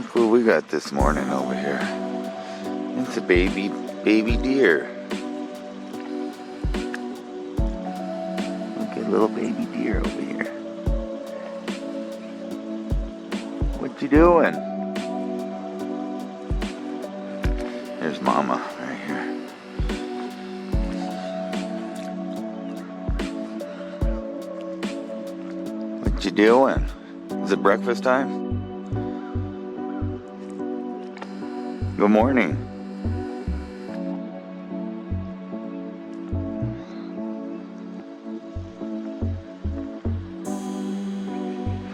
Look what we got this morning over here. It's a baby deer. Look at little baby deer over here. What you doing? Here's Mama right here. What you doing? Is it breakfast time? Good morning.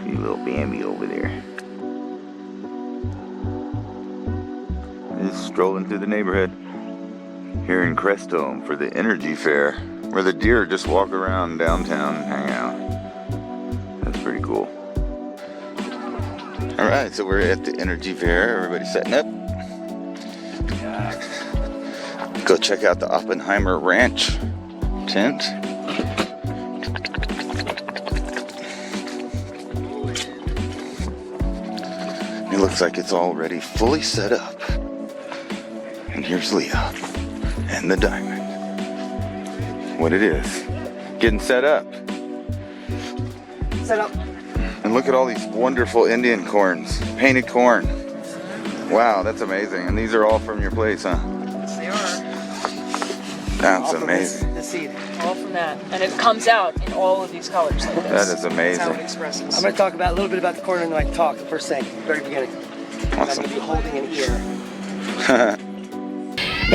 See little Bambi over there. Just strolling through the neighborhood here in Crestone for the Energy Fair, where the deer just walk around downtown and hang out. That's pretty cool. Alright, so we're at the Energy Fair. Everybody's setting up. Go check out the Oppenheimer Ranch tent. It looks like it's already fully set up. And here's Leah and the diamond. What it is. Getting set up. Set up. And look at all these wonderful Indian corns. Painted corn. Wow, that's amazing. And these are all from your place, huh? Yes, they are. That's all amazing. The seed. All from that. And it comes out in all of these colors like this. That is amazing. That's how it expresses. I'm going to talk about a little bit about the corn and then I talk the first thing, very beginning. Awesome. I'm going to be holding an ear.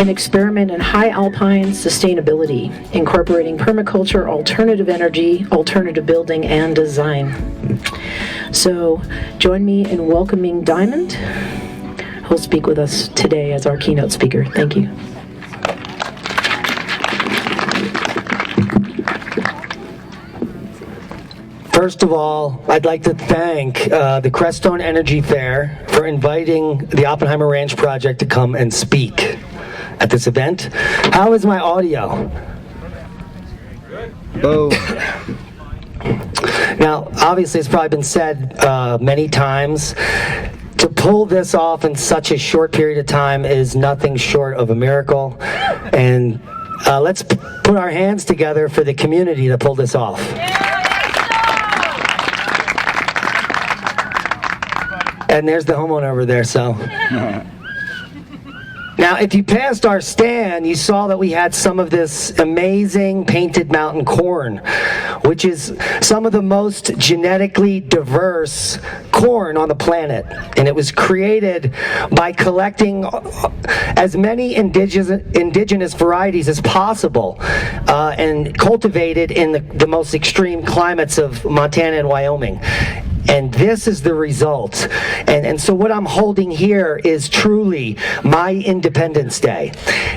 An experiment in high alpine sustainability, incorporating permaculture, alternative energy, alternative building, and design. So join me in welcoming Diamond, who'll speak with us today as our keynote speaker. Thank you. First of all, I'd like to thank the Crestone Energy Fair for inviting the Oppenheimer Ranch Project to come and speak at this event. How is my audio? Boom. Now, obviously, it's probably been said many times, to pull this off in such a short period of time is nothing short of a miracle. And let's put our hands together for the community that pulled this off. And there's the homeowner over there, so. Now, if you passed our stand, you saw that we had some of this amazing painted mountain corn, which is some of the most genetically diverse corn on the planet. And it was created by collecting as many indigenous varieties as possible and cultivated in the most extreme climates of Montana and Wyoming. And this is the result. And so what I'm holding here is truly my Independence Day.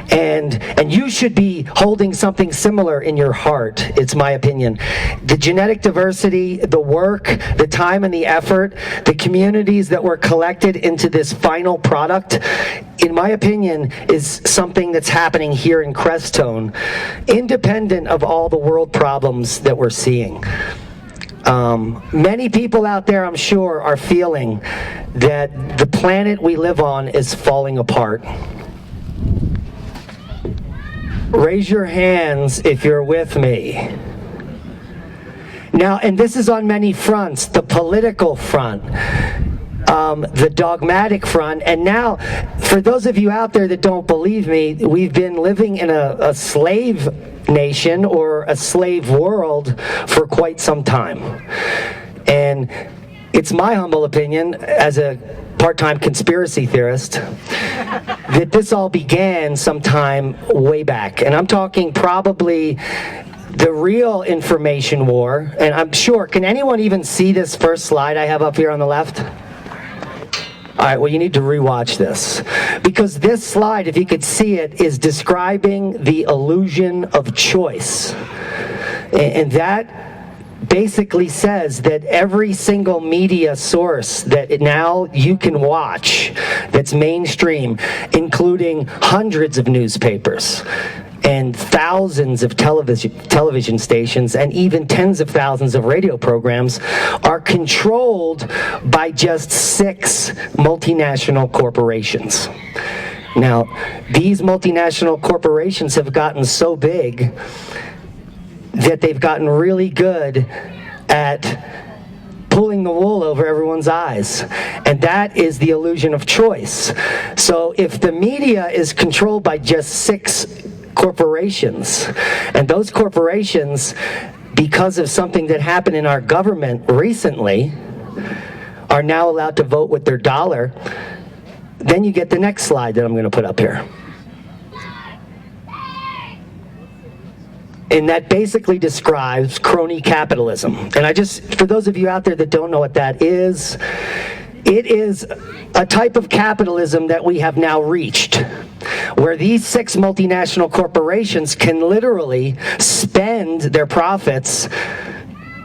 And you should be holding something similar in your heart, it's my opinion. The genetic diversity, the work, the time and the effort, the communities that were collected into this final product, in my opinion, is something that's happening here in Crestone, independent of all the world problems that we're seeing. Many people out there, I'm sure, are feeling that the planet we live on is falling apart. Raise your hands if you're with me. Now, and this is on many fronts, the political front, the dogmatic front, and now, for those of you out there that don't believe me, we've been living in a slave nation or a slave world for quite some time. And it's my humble opinion, as a part-time conspiracy theorist, that this all began sometime way back. And I'm talking probably the real information war, and I'm sure, can anyone even see this first slide I have up here on the left? All right, well, you need to rewatch this, because this slide, if you could see it, is describing the illusion of choice. And that basically says that every single media source that now you can watch that's mainstream, including hundreds of newspapers, and thousands of television stations and even tens of thousands of radio programs are controlled by just 6 multinational corporations. Now, these multinational corporations have gotten so big that they've gotten really good at pulling the wool over everyone's eyes. And that is the illusion of choice. So if the media is controlled by just 6 corporations, and those corporations, because of something that happened in our government recently, are now allowed to vote with their dollar, then you get the next slide that I'm going to put up here. And that basically describes crony capitalism. And for those of you out there that don't know what that is, it is a type of capitalism that we have now reached, where these 6 multinational corporations can literally spend their profits,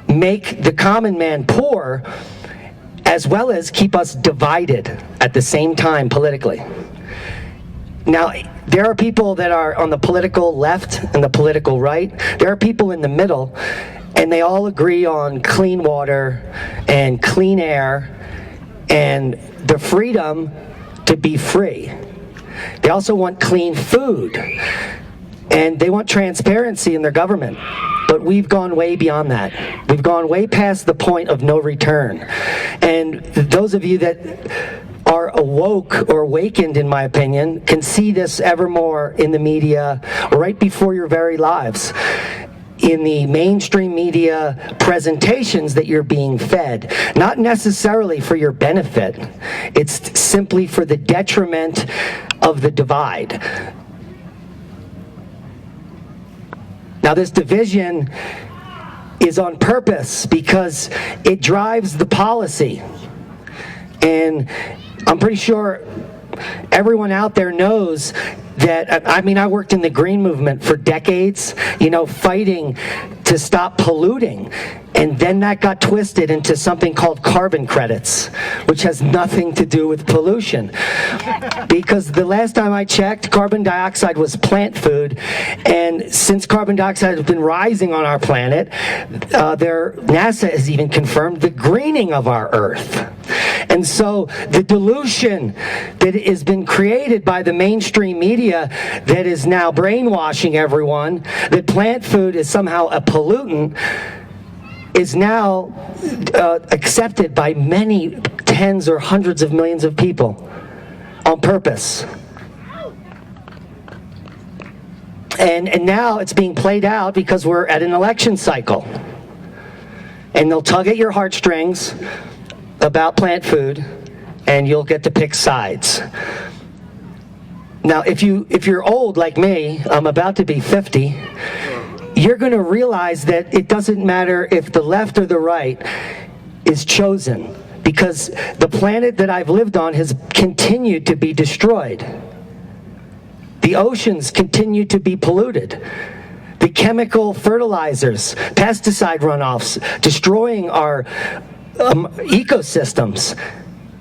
make the common man poor, as well as keep us divided at the same time politically. Now, there are people that are on the political left and the political right. There are people in the middle, and they all agree on clean water and clean air and the freedom to be free. They also want clean food, and they want transparency in their government. But we've gone way beyond that. We've gone way past the point of no return. And those of you that are awoke or awakened, in my opinion, can see this ever more in the media right before your very lives. In the mainstream media presentations that you're being fed, not necessarily for your benefit, it's simply for the detriment of the divide. Now, this division is on purpose because it drives the policy. And I'm pretty sure everyone out there knows that, I worked in the green movement for decades, fighting to stop polluting. And then that got twisted into something called carbon credits, which has nothing to do with pollution. Because the last time I checked, carbon dioxide was plant food. And since carbon dioxide has been rising on our planet, NASA has even confirmed the greening of our Earth. And so the dilution that has been created by the mainstream media that is now brainwashing everyone that plant food is somehow a pollutant is now accepted by many tens or hundreds of millions of people on purpose. And now it's being played out because we're at an election cycle. And they'll tug at your heartstrings about plant food, and you'll get to pick sides. Now, if you're old like me, I'm about to be 50, you're going to realize that it doesn't matter if the left or the right is chosen, because the planet that I've lived on has continued to be destroyed. The oceans continue to be polluted. The chemical fertilizers, pesticide runoffs, destroying our ecosystems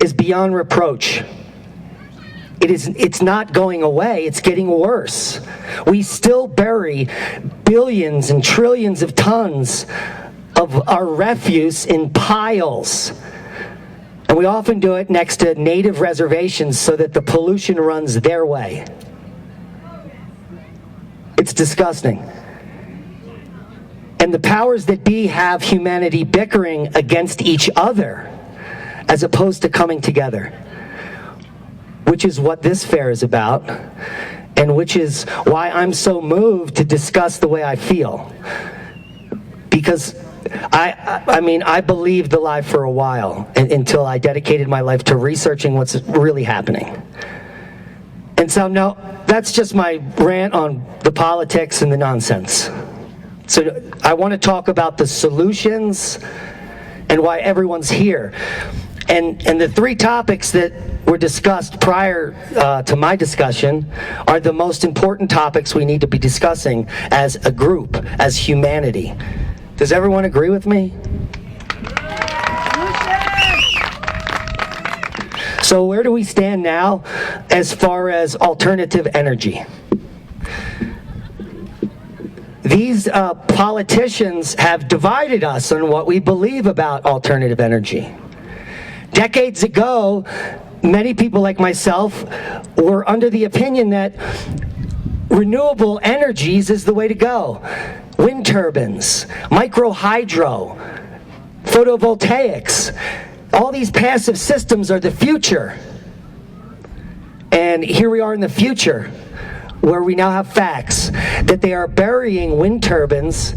is beyond reproach. It's not going away, it's getting worse. We still bury billions and trillions of tons of our refuse in piles. And we often do it next to native reservations so that the pollution runs their way. It's disgusting. And the powers that be have humanity bickering against each other as opposed to coming together, which is what this fair is about, and which is why I'm so moved to discuss the way I feel. Because I believed the lie for a while until I dedicated my life to researching what's really happening. And so now that's just my rant on the politics and the nonsense. So I want to talk about the solutions and why everyone's here. And the 3 topics that were discussed prior to my discussion are the most important topics we need to be discussing as a group, as humanity. Does everyone agree with me? So where do we stand now as far as alternative energy? these politicians have divided us on what we believe about alternative energy. Decades ago, many people like myself were under the opinion that renewable energies is the way to go. Wind turbines, micro hydro, photovoltaics, all these passive systems are the future. And here we are in the future, where we now have facts that they are burying wind turbines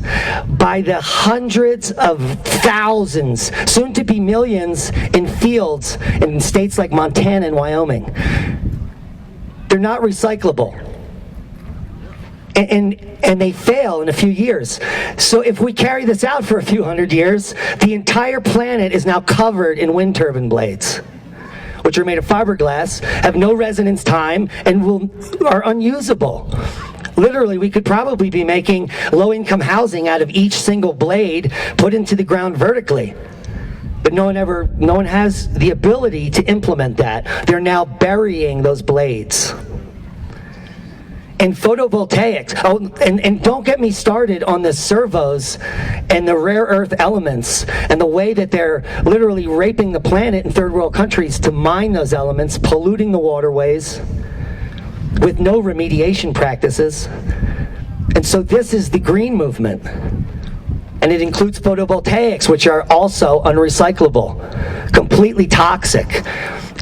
by the hundreds of thousands, soon to be millions, in fields in states like Montana and Wyoming. They're not recyclable. And they fail in a few years. So if we carry this out for a few hundred years, the entire planet is now covered in wind turbine blades, which are made of fiberglass, have no resonance time, and are unusable. Literally, we could probably be making low-income housing out of each single blade put into the ground vertically. But no one has the ability to implement that. They're now burying those blades. And photovoltaics, and don't get me started on the servos and the rare earth elements and the way that they're literally raping the planet in third world countries to mine those elements, polluting the waterways with no remediation practices. And so this is the green movement. And it includes photovoltaics, which are also unrecyclable, completely toxic.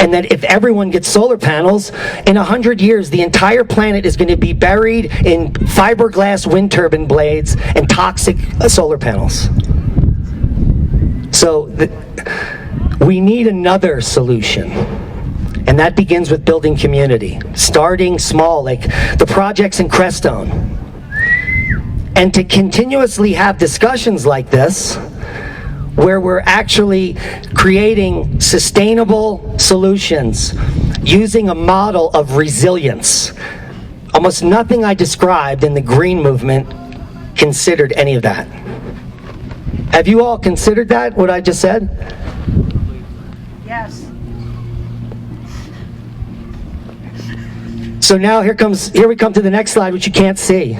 And that if everyone gets solar panels, in 100 years, the entire planet is going to be buried in fiberglass wind turbine blades and toxic solar panels. So we need another solution. And that begins with building community, starting small, like the projects in Crestone. And to continuously have discussions like this, where we're actually creating sustainable solutions using a model of resilience. Almost nothing I described in the green movement considered any of that. Have you all considered that, what I just said? Yes. So now here we come to the next slide, which you can't see.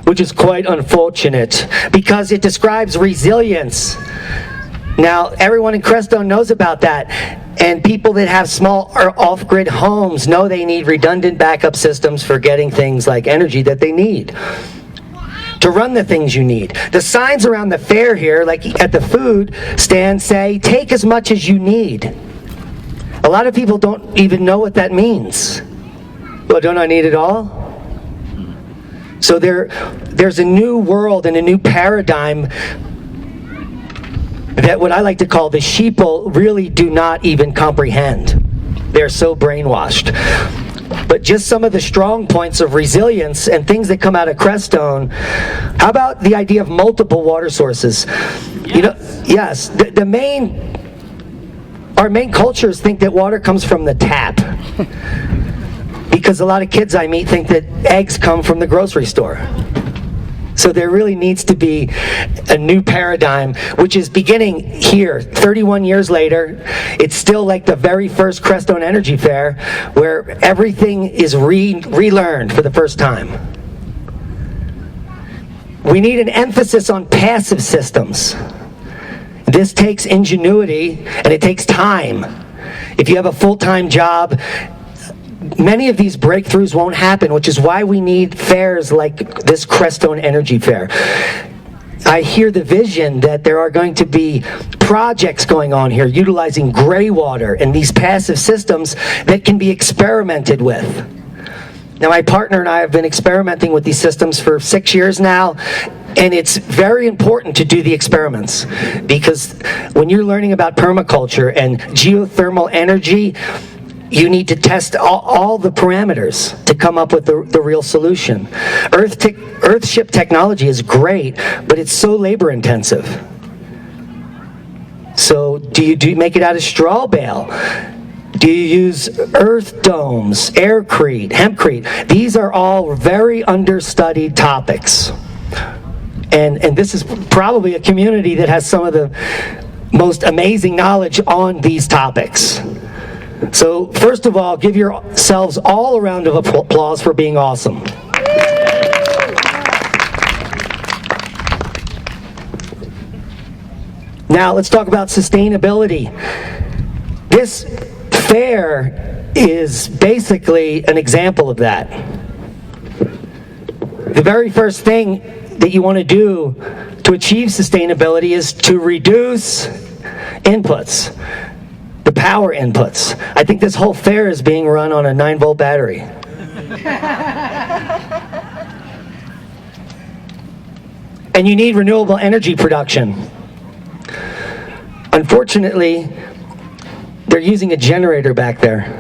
Which is quite unfortunate, because it describes resilience. Now, everyone in Crestone knows about that, and people that have small or off-grid homes know they need redundant backup systems for getting things like energy that they need to run the things you need. The signs around the fair here, like at the food stand, say, take as much as you need. A lot of people don't even know what that means. Well, don't I need it all? So there's a new world and a new paradigm that what I like to call the sheeple really do not even comprehend. They're so brainwashed. But just some of the strong points of resilience and things that come out of Crestone. How about the idea of multiple water sources? Yes. You know, yes, our main cultures think that water comes from the tap. Because a lot of kids I meet think that eggs come from the grocery store. So there really needs to be a new paradigm, which is beginning here, 31 years later. It's still like the very first Crestone Energy Fair, where everything is relearned for the first time. We need an emphasis on passive systems. This takes ingenuity, and it takes time. If you have a full-time job, many of these breakthroughs won't happen, which is why we need fairs like this Crestone Energy Fair. I hear the vision that there are going to be projects going on here utilizing gray water and these passive systems that can be experimented with. Now, my partner and I have been experimenting with these systems for 6 years now, and it's very important to do the experiments, because when you're learning about permaculture and geothermal energy, you need to test all the parameters to come up with the real solution. Earthship technology is great, but it's so labor intensive. So do you make it out of straw bale? Do you use earth domes, aircrete, hempcrete? These are all very understudied topics. And this is probably a community that has some of the most amazing knowledge on these topics. So first of all, give yourselves all a round of applause for being awesome. Now let's talk about sustainability. This fair is basically an example of that. The very first thing that you want to do to achieve sustainability is to reduce inputs, the power inputs. I think this whole fair is being run on a 9-volt battery. And you need renewable energy production. Unfortunately, they're using a generator back there.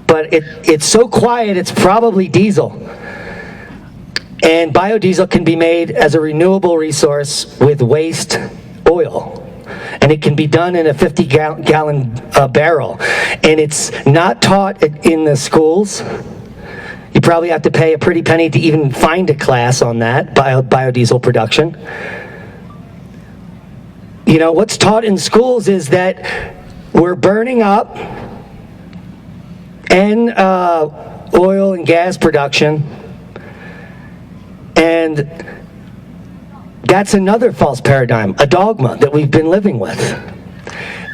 But it's so quiet, it's probably diesel. And biodiesel can be made as a renewable resource with waste oil. And it can be done in a 50-gallon barrel. And it's not taught in the schools. You probably have to pay a pretty penny to even find a class on that, biodiesel production. You know, what's taught in schools is that we're burning up and oil and gas production, and that's another false paradigm, a dogma that we've been living with.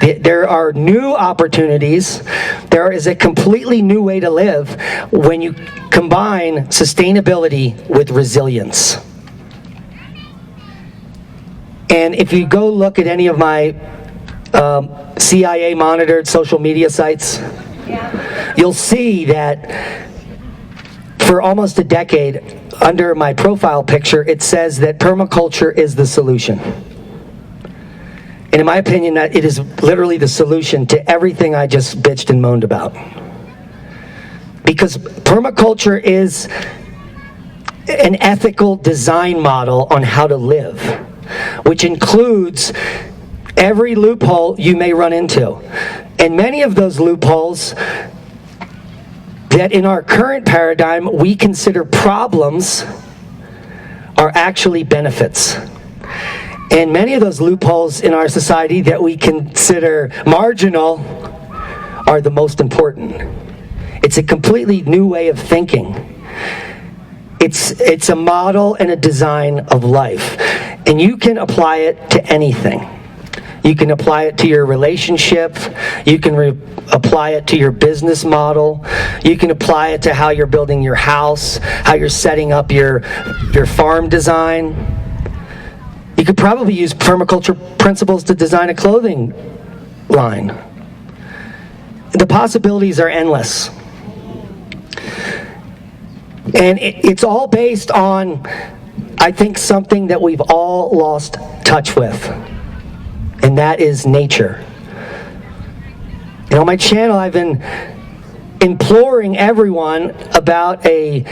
There are new opportunities. There is a completely new way to live when you combine sustainability with resilience. And if you go look at any of my CIA monitored social media sites, you'll see that for almost a decade, under my profile picture, it says that permaculture is the solution. And in my opinion, that it is literally the solution to everything I just bitched and moaned about. Because permaculture is an ethical design model on how to live, which includes every loophole you may run into. And many of those loopholes that in our current paradigm we consider problems are actually benefits. And many of those loopholes in our society that we consider marginal are the most important. It's a completely new way of thinking. It's a model and a design of life. And you can apply it to anything. You can apply it to your relationship. You can apply it to your business model. You can apply it to how you're building your house, how you're setting up your farm design. You could probably use permaculture principles to design a clothing line. The possibilities are endless. And it's all based on, I think, something that we've all lost touch with. And that is nature. And on my channel, I've been imploring everyone about a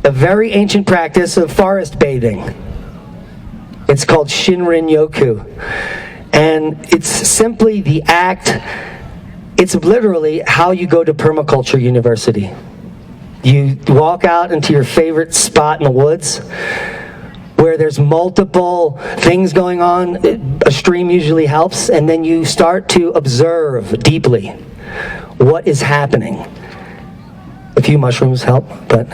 very ancient practice of forest bathing. It's called Shinrin-yoku. And it's simply the act, it's literally how you go to permaculture university. You walk out into your favorite spot in the woods where there's multiple things going on. A stream usually helps, and then you start to observe deeply what is happening. A few mushrooms help, but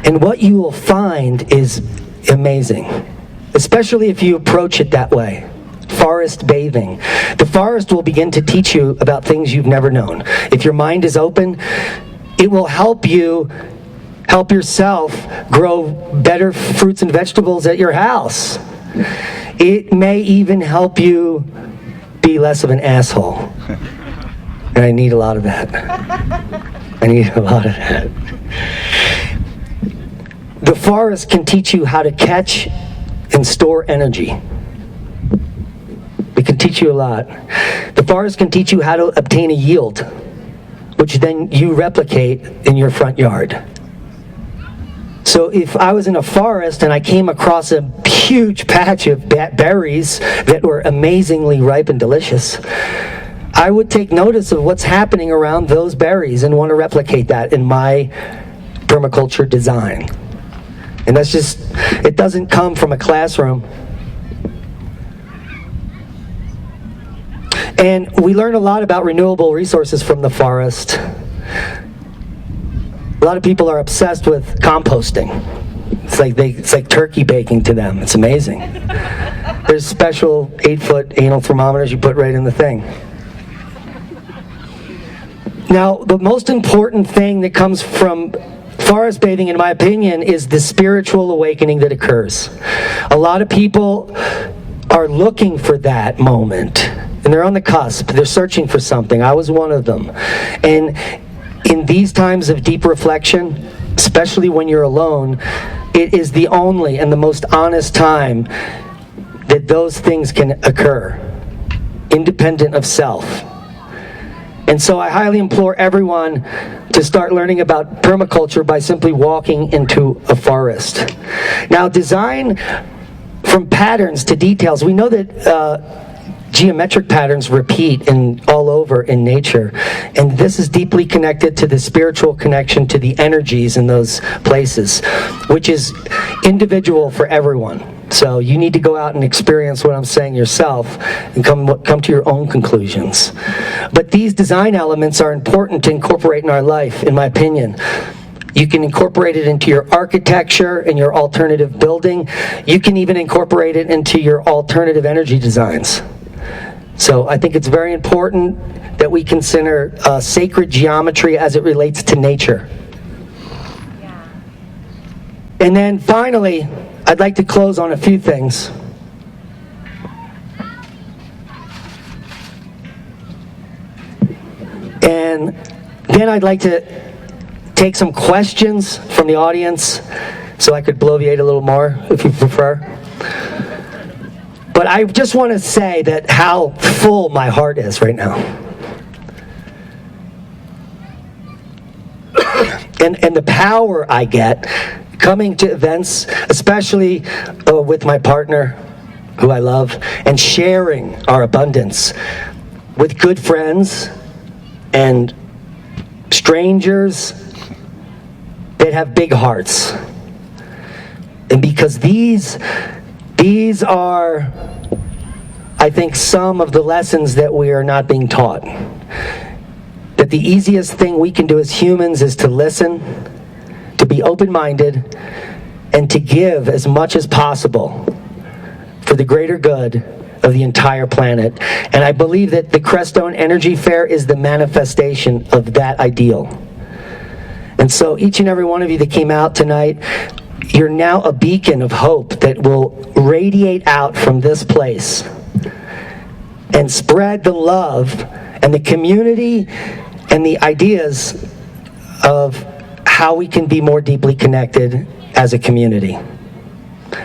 and what you will find is amazing, especially if you approach it that way. Forest bathing. The forest will begin to teach you about things you've never known. If your mind is open, it will help you help yourself grow better fruits and vegetables at your house. It may even help you be less of an asshole. And I need a lot of that. I need a lot of that. The forest can teach you how to catch and store energy. It can teach you a lot. The forest can teach you how to obtain a yield, which then you replicate in your front yard. So if I was in a forest and I came across a huge patch of berries that were amazingly ripe and delicious, I would take notice of what's happening around those berries and want to replicate that in my permaculture design. And that's just, it doesn't come from a classroom. And we learn a lot about renewable resources from the forest. A lot of people are obsessed with composting. It's like turkey baking to them. It's amazing. There's special 8-foot anal thermometers you put right in the thing. Now, the most important thing that comes from forest bathing, in my opinion, is the spiritual awakening that occurs. A lot of people are looking for that moment, and they're on the cusp. They're searching for something. I was one of them. And in these times of deep reflection, especially when you're alone, it is the only and the most honest time that those things can occur, independent of self. And so I highly implore everyone to start learning about permaculture by simply walking into a forest. Now, design from patterns to details. We know that geometric patterns repeat all over in nature, and this is deeply connected to the spiritual connection to the energies in those places, which is individual for everyone. So you need to go out and experience what I'm saying yourself and come to your own conclusions. But these design elements are important to incorporate in our life, in my opinion. You can incorporate it into your architecture and your alternative building. You can even incorporate it into your alternative energy designs. So I think it's very important that we consider sacred geometry as it relates to nature. And then finally, I'd like to close on a few things. And then I'd like to take some questions from the audience so I could bloviate a little more if you prefer. But I just want to say that how full my heart is right now. And the power I get coming to events, especially with my partner, who I love, and sharing our abundance with good friends and strangers that have big hearts. And because these are, I think, some of the lessons that we are not being taught. That the easiest thing we can do as humans is to listen, to be open-minded, and to give as much as possible for the greater good of the entire planet. And I believe that the Crestone Energy Fair is the manifestation of that ideal. And so each and every one of you that came out tonight, you're now a beacon of hope that will radiate out from this place and spread the love and the community and the ideas of how we can be more deeply connected as a community.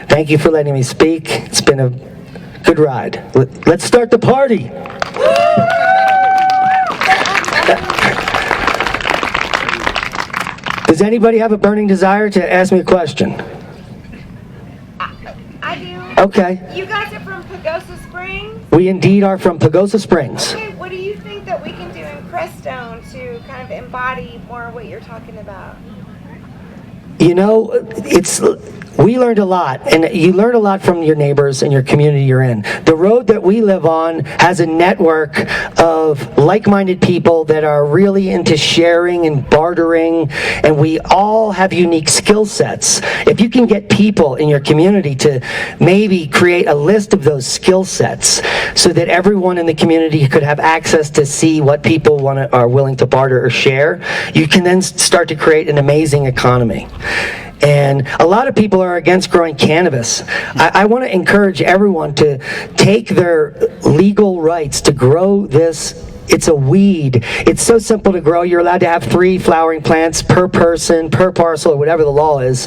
Thank you for letting me speak. It's been a good ride. Let's start the party. Does anybody have a burning desire to ask me a question? I do. Okay. You guys are from Pagosa Springs? We indeed are from Pagosa Springs. Okay, what do you think that we can do in Crestone to kind of embody more of what you're talking about? You know, we learned a lot, and you learn a lot from your neighbors and your community you're in. The road that we live on has a network of like-minded people that are really into sharing and bartering, and we all have unique skill sets. If you can get people in your community to maybe create a list of those skill sets so that everyone in the community could have access to see what people are willing to barter or share, you can then start to create an amazing economy. And a lot of people are against growing cannabis. I want to encourage everyone to take their legal rights to grow this. It's a weed. It's so simple to grow. You're allowed to have 3 flowering plants per person, per parcel, or whatever the law is.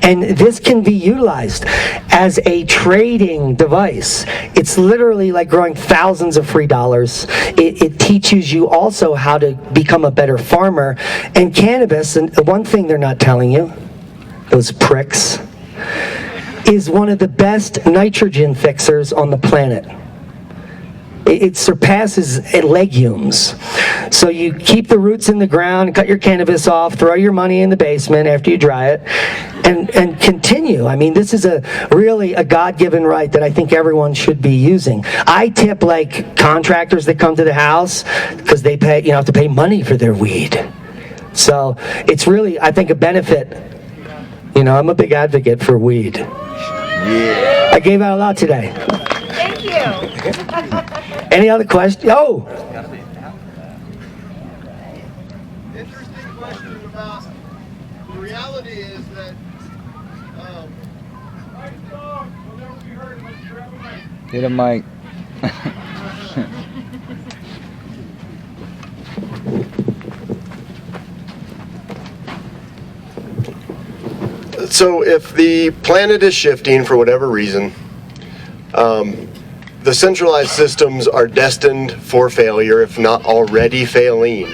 And this can be utilized as a trading device. It's literally like growing thousands of free dollars. It teaches you also how to become a better farmer. And cannabis, and one thing they're not telling you, those pricks, is one of the best nitrogen fixers on the planet. It surpasses legumes. So you keep the roots in the ground, cut your cannabis off, throw your money in the basement after you dry it, and continue. I mean, this is really a God-given right that I think everyone should be using. I tip like contractors that come to the house because they have to pay money for their weed. So it's really, I think, a benefit. I'm a big advocate for weed. Yeah. I gave out a lot today. Thank you. Any other questions? Oh! Interesting question about the reality is that hit a mic. so if the planet is shifting for whatever reason, the centralized systems are destined for failure, if not already failing.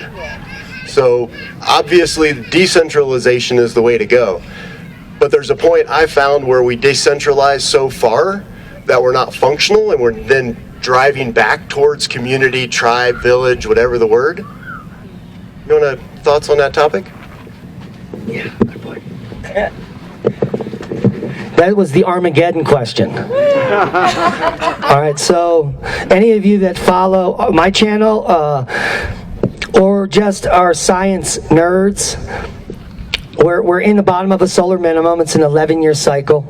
So obviously decentralization is the way to go. But there's a point I found where we decentralize so far that we're not functional, and we're then driving back towards community, tribe, village, whatever the word. You want thoughts on that topic? Yeah, good point. That was the Armageddon question. All right, so any of you that follow my channel or just are science nerds, we're in the bottom of a solar minimum. It's an 11-year cycle.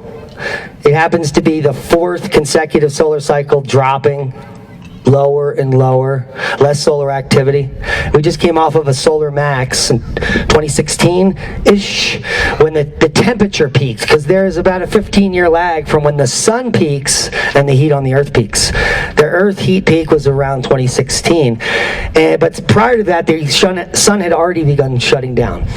It happens to be the 4th consecutive solar cycle dropping lower and lower, less solar activity. We just came off of a solar max in 2016-ish when the temperature peaks, because there is about a 15-year lag from when the sun peaks and the heat on the earth peaks. The earth heat peak was around 2016, but prior to that, the sun had already begun shutting down.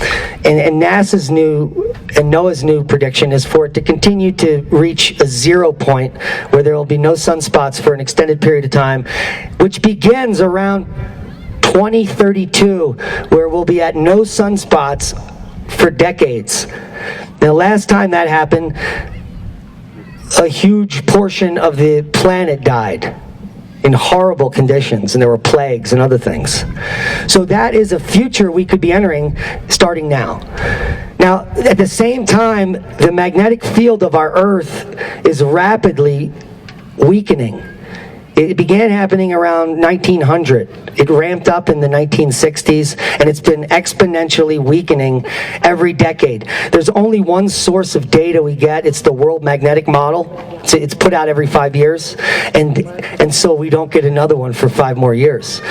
And NASA's new and NOAA's new prediction is for it to continue to reach a 0 point where there will be no sunspots for an extended period of time, which begins around 2032, where we'll be at no sunspots for decades. Now, last time that happened, a huge portion of the planet died in horrible conditions, and there were plagues and other things. So that is a future we could be entering starting now. Now, at the same time, the magnetic field of our Earth is rapidly weakening. It began happening around 1900. It ramped up in the 1960s, and it's been exponentially weakening every decade. There's only one source of data we get. It's the World Magnetic Model. It's put out every 5 years, and so we don't get another one for 5 more years.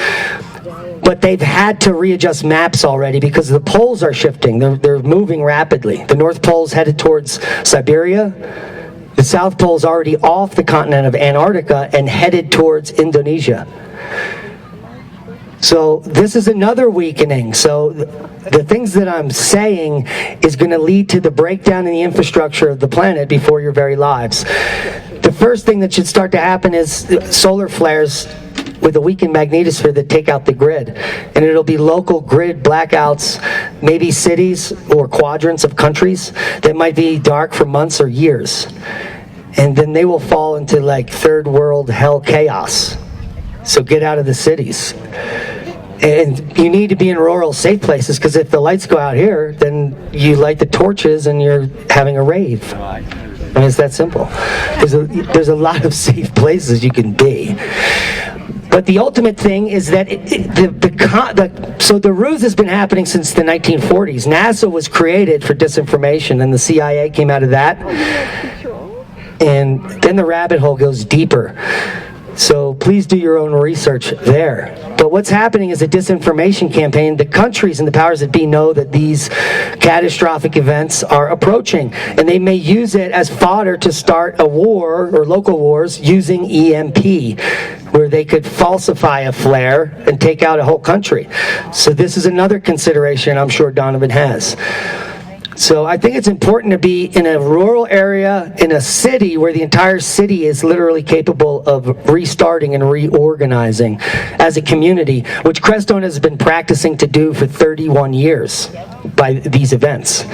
But they've had to readjust maps already because the poles are shifting. They're moving rapidly. The North Pole's headed towards Siberia. The South Pole's already off the continent of Antarctica and headed towards Indonesia. So this is another weakening. So the things that I'm saying is going to lead to the breakdown in the infrastructure of the planet before your very lives. The first thing that should start to happen is solar flares with a weakened magnetosphere that take out the grid. And it'll be local grid blackouts, maybe cities or quadrants of countries that might be dark for months or years. And then they will fall into like third world hell chaos. So get out of the cities. And you need to be in rural safe places, because if the lights go out here, then you light the torches and you're having a rave. I mean, it's that simple. There's a lot of safe places you can be. But the ultimate thing is that so the ruse has been happening since the 1940s. NASA was created for disinformation, and the CIA came out of that. And then the rabbit hole goes deeper. So please do your own research there. But what's happening is a disinformation campaign. The countries and the powers that be know that these catastrophic events are approaching, and they may use it as fodder to start a war or local wars using EMP, where they could falsify a flare and take out a whole country. So this is another consideration I'm sure Donovan has. So I think it's important to be in a rural area, in a city where the entire city is literally capable of restarting and reorganizing as a community, which Crestone has been practicing to do for 31 years by these events.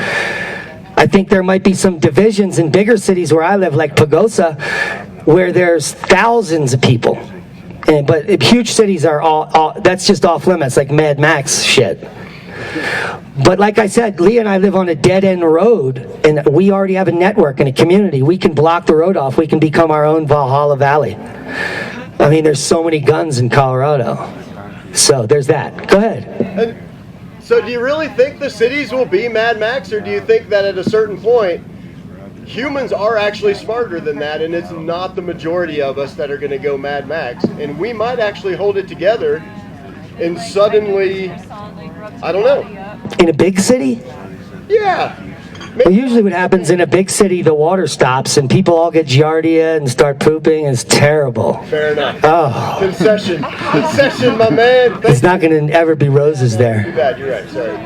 I think there might be some divisions in bigger cities where I live, like Pagosa, where there's thousands of people. But huge cities are all, that's just off limits, like Mad Max shit. But like I said, Leah and I live on a dead-end road, and we already have a network and a community. We can block the road off. We can become our own Valhalla Valley. I mean, there's so many guns in Colorado. So there's that. Go ahead. And so do you really think the cities will be Mad Max, or do you think that at a certain point, humans are actually smarter than that, and it's not the majority of us that are going to go Mad Max, and we might actually hold it together, and suddenly, I don't know. In a big city? Yeah. Well, usually what happens in a big city, the water stops and people all get giardia and start pooping. It's terrible. Fair enough. Oh. Concession, my man. It's not going to ever be roses there. Too bad, you're right, sorry. So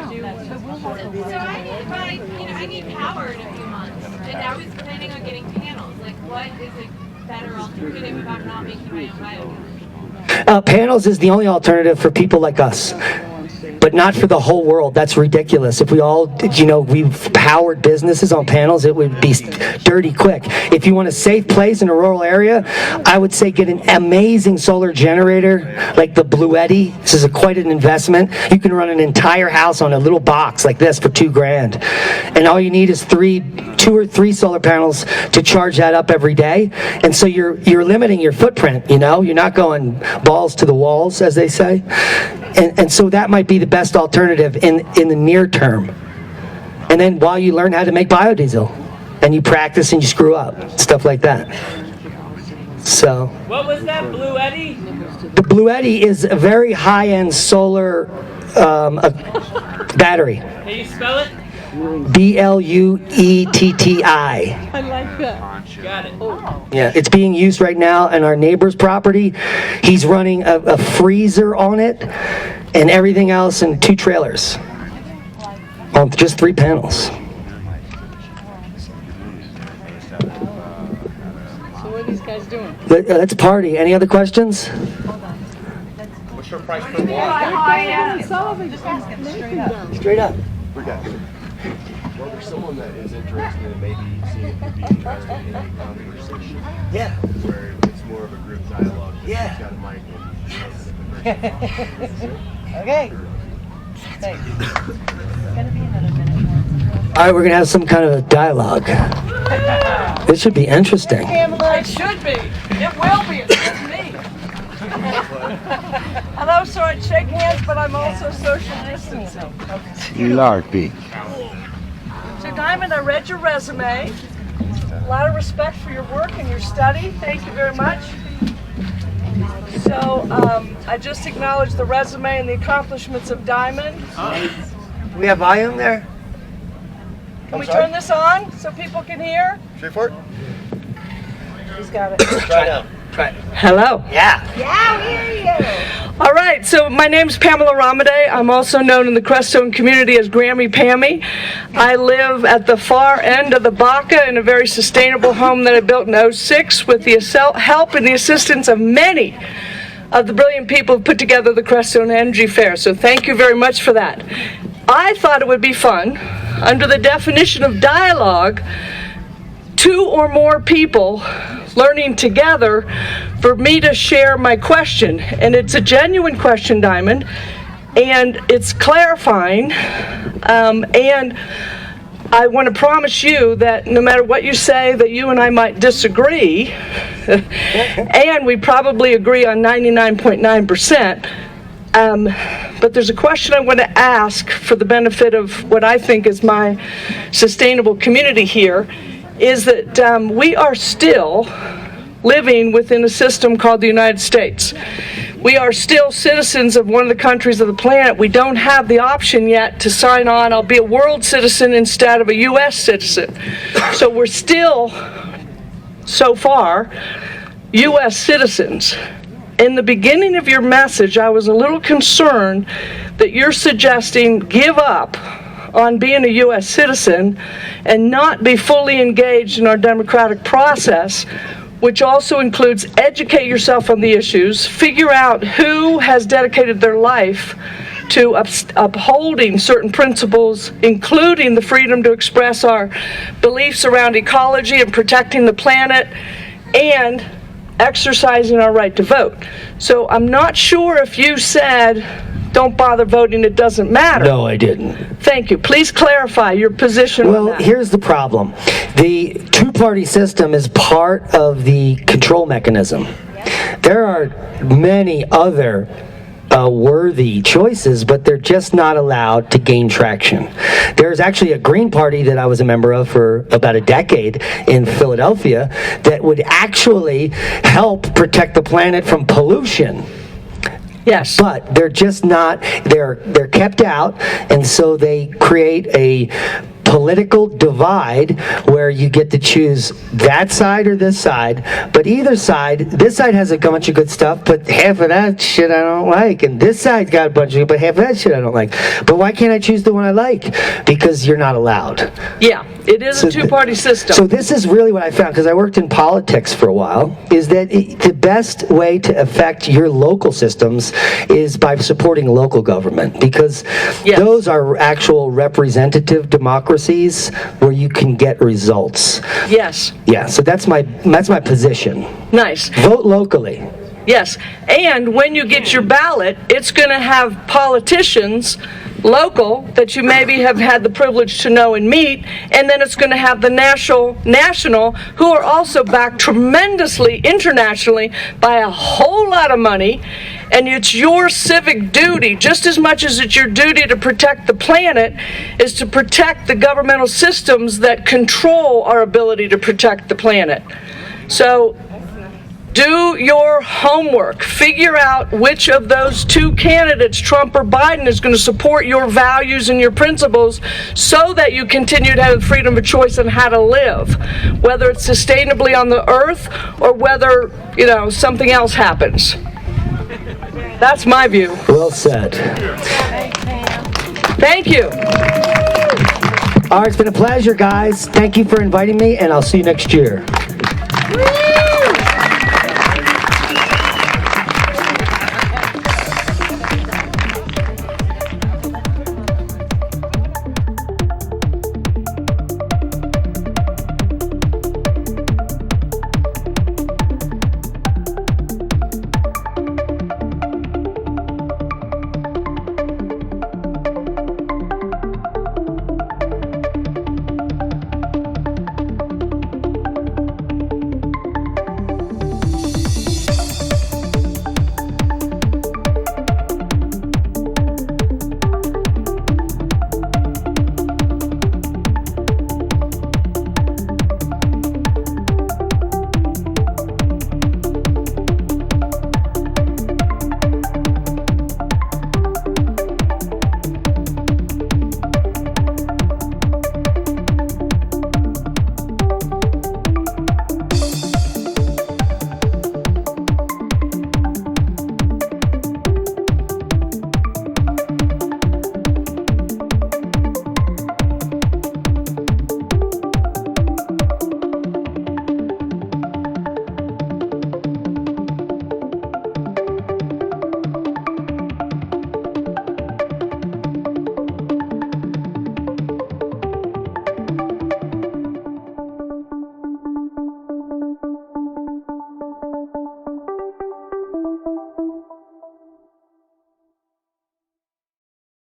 I need power in a few months, and I was planning on getting panels. Like, what is a better alternative if I'm not making my own biodiesel? Panels is the only alternative for people like us, but not for the whole world. That's ridiculous. If we all, we powered businesses on panels, it would be dirty quick. If you want a safe place in a rural area, I would say get an amazing solar generator like the Bluetti. This is quite an investment. You can run an entire house on a little box like this for $2,000, and all you need is two or three solar panels to charge that up every day. And so you're limiting your footprint. You're not going balls to the walls, as they say. And so that might be the best alternative in the near term. And then while you learn how to make biodiesel, and you practice and you screw up, stuff like that. So. What was that, Bluetti? The Bluetti is a very high-end solar battery. Can you spell it? Bluetti. I like that. Got it. Yeah, it's being used right now on our neighbor's property. He's running a freezer on it and everything else in 2 trailers on just 3 panels. So what are these guys doing? Let's party. Any other questions? What's your price per watt? Straight up. We got it. Well, there's someone that is interested in maybe seeing if you'd be interested in a conversation. Yeah. Where it's more of a group dialogue. Yeah. Got a mic and Okay. Thanks. All right, we're going to have some kind of a dialogue. This should be interesting. It should be. It will be. It's just me. Hello, so I'd shake hands, but I'm also social distancing. LARPy. So Diamond, I read your resume. A lot of respect for your work and your study. Thank you very much. So I just acknowledged the resume and the accomplishments of Diamond. We have volume there? Can we turn this on so people can hear? Straightforward? He's got it. Try now. Try. Hello. Yeah. Yeah, we hear you. All right, so my name's Pamela Ramaday. I'm also known in the Crestone community as Grammy Pammy. I live at the far end of the Baca in a very sustainable home that I built in '06 with the help and the assistance of many of the brilliant people who put together the Crestone Energy Fair. So thank you very much for that. I thought it would be fun, under the definition of dialogue, 2 or more people learning together, for me to share my question. And it's a genuine question, Diamond, and it's clarifying, and I want to promise you that no matter what you say, that you and I might disagree, and we probably agree on 99.9%, but there's a question I want to ask for the benefit of what I think is my sustainable community here, is that we are still living within a system called the United States. We are still citizens of one of the countries of the planet. We don't have the option yet to sign on. I'll be a world citizen instead of a U.S. citizen. So we're still, so far, U.S. citizens. In the beginning of your message, I was a little concerned that you're suggesting give up on being a U.S. citizen and not be fully engaged in our democratic process, which also includes educate yourself on the issues, figure out who has dedicated their life to upholding certain principles, including the freedom to express our beliefs around ecology and protecting the planet, and exercising our right to vote. So I'm not sure if you said, don't bother voting, it doesn't matter. No, I didn't. Thank you. Please clarify your position on Well, that. here's the problem. The two-party system is part of the control mechanism. There are many other worthy choices, but they're just not allowed to gain traction. There's actually a Green Party that I was a member of for about a decade in Philadelphia that would actually help protect the planet from pollution. Yes. But they're just not, they're kept out, and so they create a political divide where you get to choose that side or this side. But either side, this side has a bunch of good stuff, but half of that shit I don't like. And this side's got a bunch of, but half of that shit I don't like. But why can't I choose the one I like? Because you're not allowed. Yeah, it is a two-party system. So this is really what I found, because I worked in politics for a while, is that the best way to affect your local systems is by supporting local government, because those are actual representative democracies where you can get results. Yes. Yeah, so that's my position. Nice. Vote locally. Yes, and when you get your ballot, it's going to have politicians local that you maybe have had the privilege to know and meet, and then it's going to have the national who are also backed tremendously internationally by a whole lot of money. And it's your civic duty, just as much as it's your duty to protect the planet, is to protect the governmental systems that control our ability to protect the planet. So do your homework. Figure out which of those two candidates, Trump or Biden, is going to support your values and your principles so that you continue to have freedom of choice on how to live, whether it's sustainably on the earth or whether, something else happens. That's my view. Well said. Thank you. All right, it's been a pleasure, guys. Thank you for inviting me, and I'll see you next year.